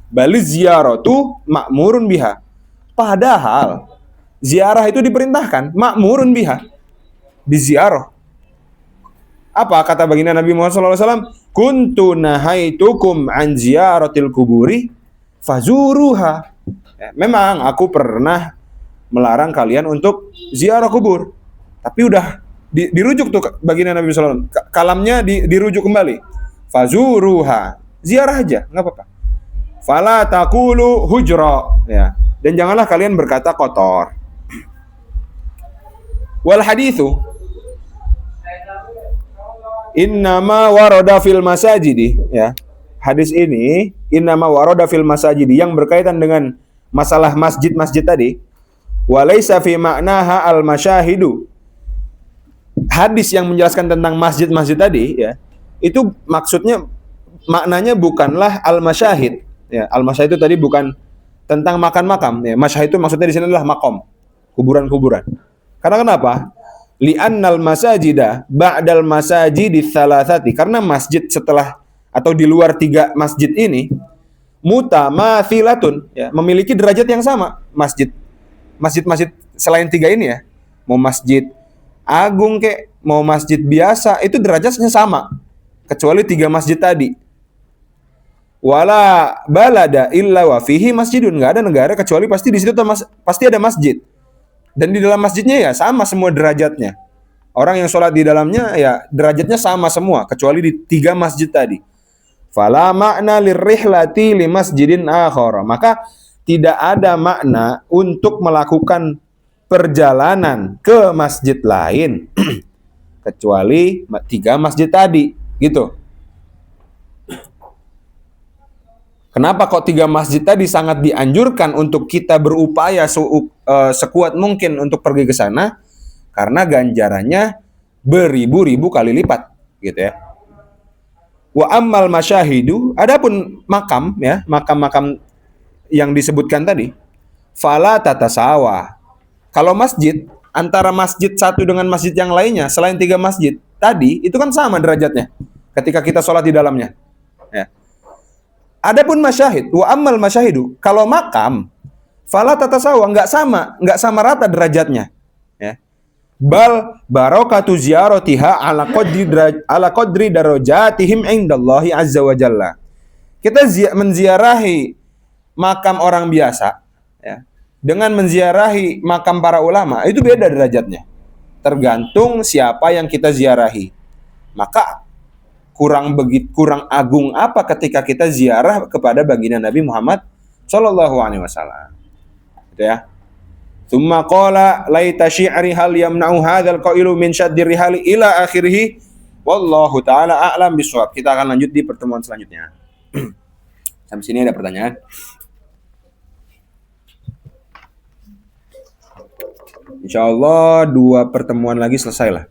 Bali ziyaratu ma'murun biha, padahal ziarah itu diperintahkan, ma'murun biha, diziarah. Apa kata baginda Nabi Muhammad SAW? Kuntu nahaitukum an ziyaratil kuburi fazuruha. Ya, memang aku pernah melarang kalian untuk ziarah kubur, tapi udah dirujuk tuh baginda Nabi SAW. Kalamnya dirujuk kembali. Fazuruha, ziarah aja, nggak apa-apa. Fala taqulu hujra, ya, dan janganlah kalian berkata kotor. Wal hadithu innama warada fil masajidi, ya. Hadis ini innama warada fil masajidi, yang berkaitan dengan masalah masjid-masjid tadi. Walaysa fi ma'naha al masyahidu. Hadis yang menjelaskan tentang masjid-masjid tadi, ya, itu maksudnya maknanya bukanlah al masyahid, ya. Al masyahid itu tadi bukan tentang makam-makam, ya. Masyahid itu maksudnya di sini adalah makom, kuburan-kuburan. Karena kenapa? Li'annal masajida ba'dal masajidi thalathati, karena masjid setelah atau di luar tiga masjid ini mutamathilatun, ya, memiliki derajat yang sama. Masjid-masjid selain tiga ini, ya, mau masjid agung kek, mau masjid biasa, itu derajatnya sama, kecuali tiga masjid tadi. Wala balada illa wa fihi masjidun, enggak ada negara kecuali pasti di situ pasti ada masjid. Dan di dalam masjidnya ya sama semua derajatnya. Orang yang sholat di dalamnya ya derajatnya sama semua, kecuali di tiga masjid tadi. Fala makna lirrihlati li masjidin akhar. Maka tidak ada makna untuk melakukan perjalanan ke masjid lain kecuali tiga masjid tadi, gitu. Kenapa kok tiga masjid tadi sangat dianjurkan untuk kita berupaya sekuat mungkin untuk pergi ke sana? Karena ganjarannya beribu-ribu kali lipat, gitu ya. Wa ammal masyahidu, adapun makam, ya, makam-makam yang disebutkan tadi, fala tatasawa. Kalau masjid, antara masjid satu dengan masjid yang lainnya selain tiga masjid tadi, itu kan sama derajatnya ketika kita sholat di dalamnya, ya. Adapun masyahid, wa ammal masyahidu, kalau makam, fala tatasawa, enggak sama rata derajatnya, ya. Bal barakatu ziyaratiha ala qadri darajatihim indallahi azza wa jalla. Kita menziarahi makam orang biasa, ya, dengan menziarahi makam para ulama, itu beda derajatnya. tergantung siapa yang kita ziarahi. Maka kurang agung apa ketika kita ziarah kepada baginda Nabi Muhammad Shallallahu Alaihi Wasallam, gitu ya. Tsumma qala laita syi'ri hal yamna'u hadzal qailu min syaddi rihali ila akhirih. Wallahu taala a'lam bishawab. Kita akan lanjut di pertemuan selanjutnya. Sampai sini ada pertanyaan? Insyaallah 2 pertemuan lagi selesai lah.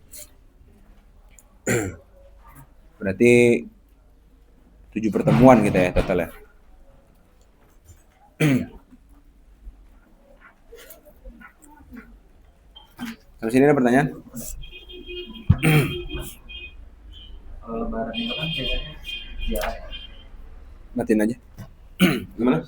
Berarti 7 pertemuan kita ya total ya. Sampai sini ada pertanyaan? Kalau lebaran itu kan biasanya ziarah ya. Matiin aja. Gimana?